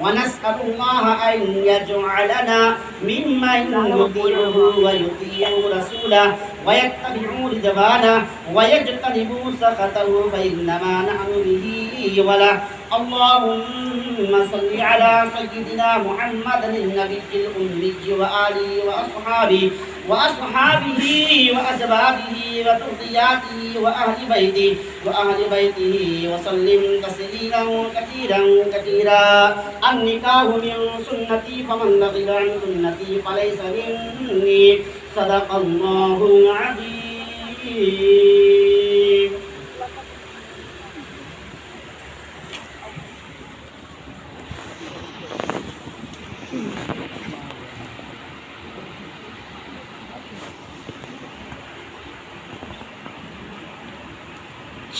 ونسأل أن يجعلنا ممن يطيعه ويطيع رسوله ويتبع رضوانه ويجتنب سخطه فإنما نحن به وله. اللهم صل على سيدنا محمد النبي الأمي وآله وأصحابه وأزواجه وذرياته وأهل بيته وسلم تسليما كثيرا. النكاح من سنتي فمن رغب عن سنتي فليس مني. صدق الله العظيم.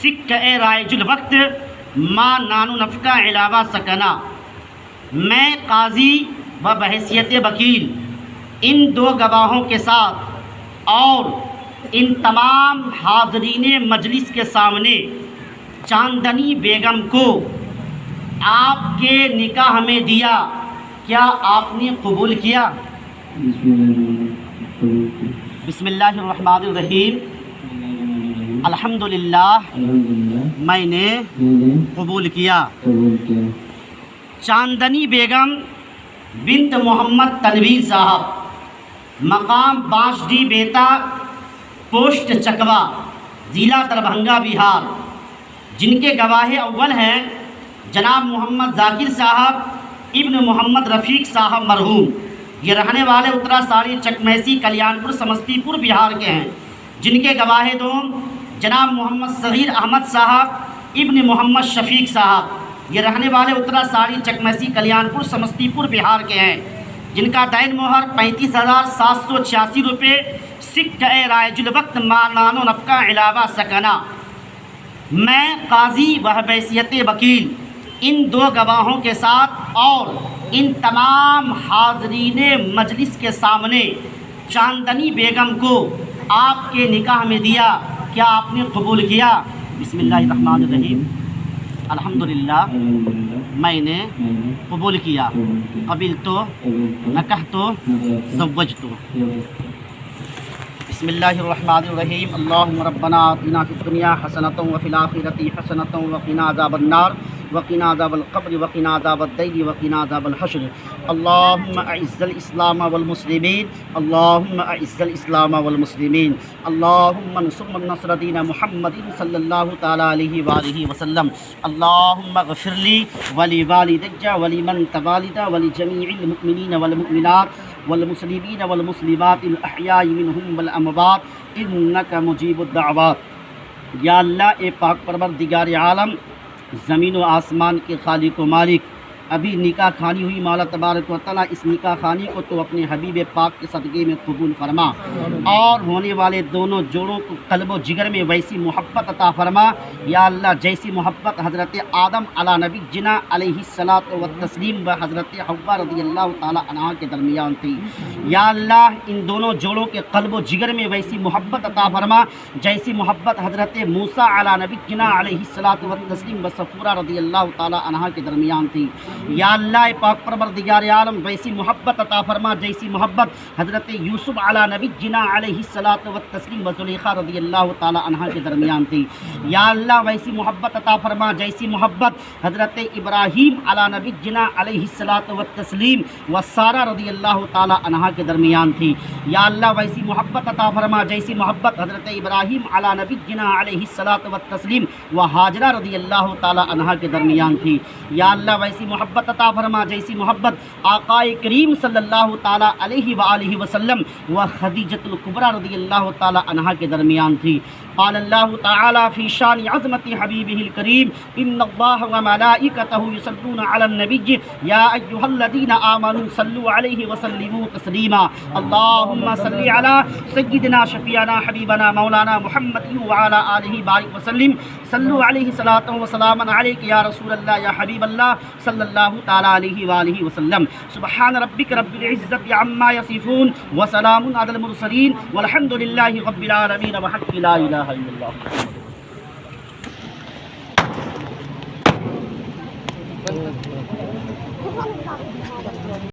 سکہ رائج الوقت ما نان نفقہ علاوہ سکنا، میں قاضی و بحیثیت وکیل ان دو گواہوں کے ساتھ اور ان تمام حاضرین مجلس کے سامنے چاندنی بیگم کو آپ کے نکاح میں دیا، کیا آپ نے قبول کیا؟ بسم اللہ الرحمن الرحیم، الحمدللہ میں نے قبول کیا۔ چاندنی بیگم بنت محمد تنویر صاحب، مقام بانشڈی بیتا، پوسٹ چکوا، ضلع دربھنگا، بہار، جن کے گواہ اول ہیں جناب محمد ذاکر صاحب ابن محمد رفیق صاحب مرحوم، یہ رہنے والے اترا ساڑی چکمیسی کلیان پور سمستی پور بہار کے ہیں، جن کے گواہ دوم جناب محمد صغیر احمد صاحب ابن محمد شفیق صاحب، یہ رہنے والے اترا ساڑی چکمیسی کلیان پور سمستی پور بہار کے ہیں، جن کا دین مہر 35,786 روپے، سکہ رائج الوقت ما نان و نفقہ علاوہ سکنا، میں قاضی و بحیثیت وکیل ان دو گواہوں کے ساتھ اور ان تمام حاضرین مجلس کے سامنے چاندنی بیگم کو آپ کے نکاح میں دیا، کیا آپ نے قبول کیا؟ بسم اللہ الرحمن الرحیم، الحمدللہ میں نے قبول کیا، قبلت نکحت زوجت۔ بسم اللہ الرحمن الرحیم، اللہم ربنا آتنا فی الدنیا حسنۃ وفی الآخرۃ حسنۃ وقنا عذاب النار وقنا عذاب القبر وقنا عذاب الدین وقنا عذاب الحشر۔ اللہم اعز الاسلام والمسلمین، اللہم اعز الاسلام والمسلمین، اللہم انصر نصر دین محمد صلی اللہ تعالی علیہ وآلہ وسلم، اللہم اغفر لی ولوالدی ولمن تبالد ولجمیع المؤمنین والمؤمنات والمسلمین والمسلمات الاحیاء منہم والاموات انک مجیب الدعوات۔ یا اللہ اے پاک پروردگار عالم، زمین و آسمان کے خالق و مالک، ابھی نکاح خانی ہوئی، مولا تبارک و تعالیٰ اس نکاح خانی کو تو اپنے حبیب پاک کے صدقے میں قبول فرما، اور ہونے والے دونوں جوڑوں کو قلب و جگر میں ویسی محبت عطا فرما یا اللہ، جیسی محبت حضرت آدم علی نبی جنا علیہ الصلاۃ والتسلیم و حضرت حوا رضی اللہ تعالی عنہا کے درمیان تھی، یا اللہ ان دونوں جوڑوں کے قلب و جگر میں ویسی محبت عطا فرما جیسی محبت حضرت موسیٰ علی نبی جنا علیہ الصلاۃ والتسلیم و صفورہ رضی اللہ تعالی عنہا کے درمیان تھی، یا اللہ پاک پروردگار عالم ویسی محبت عطا فرما جیسی محبت حضرت یوسف علی نبی جنا علیہ الصلاۃ والتسلیم و زلیخا رضی اللہ تعالی عنہا کے درمیان تھی، یا اللہ ویسی محبت عطا فرما جیسی محبت حضرت ابراہیم علی نبی جنا علیہ الصلاۃ والتسلیم و سارہ رضی اللہ تعالی عنہا کے درمیان تھی، یا اللہ ویسی محبت عطا فرما جیسی محبت حضرت ابراہیم علی نبی جنا علیہ الصلاۃ والتسلیم و ہاجرہ رضی اللہ تعالی عنہا کے درمیان تھی، یا اللہ ویسی محبت عطا فرما جیسی محبت آقائے کریم صلی اللہ تعالی علیہ وآلہ وسلم و خدیجۃ الکبریٰ رضی اللہ تعالی عنہا کے درمیان تھی۔ قال اللہ تعالی فی شان عظمت حبیبہ الکریم ان اللہ وملائکتہ یصلون علی النبی یا ایہا الذین آمنوا صلوا علیہ وسلموا تسلیما۔ اللہم صلی علی سیدنا شفیعنا حبیبنا مولانا محمد وعلی آلہ بارک وسلم، صلوا علیہ صلاۃ و سلاما علیک یا رسول اللہ یا حبیب اللہ صلی اللہ تعالی علیہ وآلہ وسلم۔ سبحان ربک رب العزت عما یصفون وسلام علی المرسلین والحمد للہ رب العالمین وحق لا الہ الا اللہ۔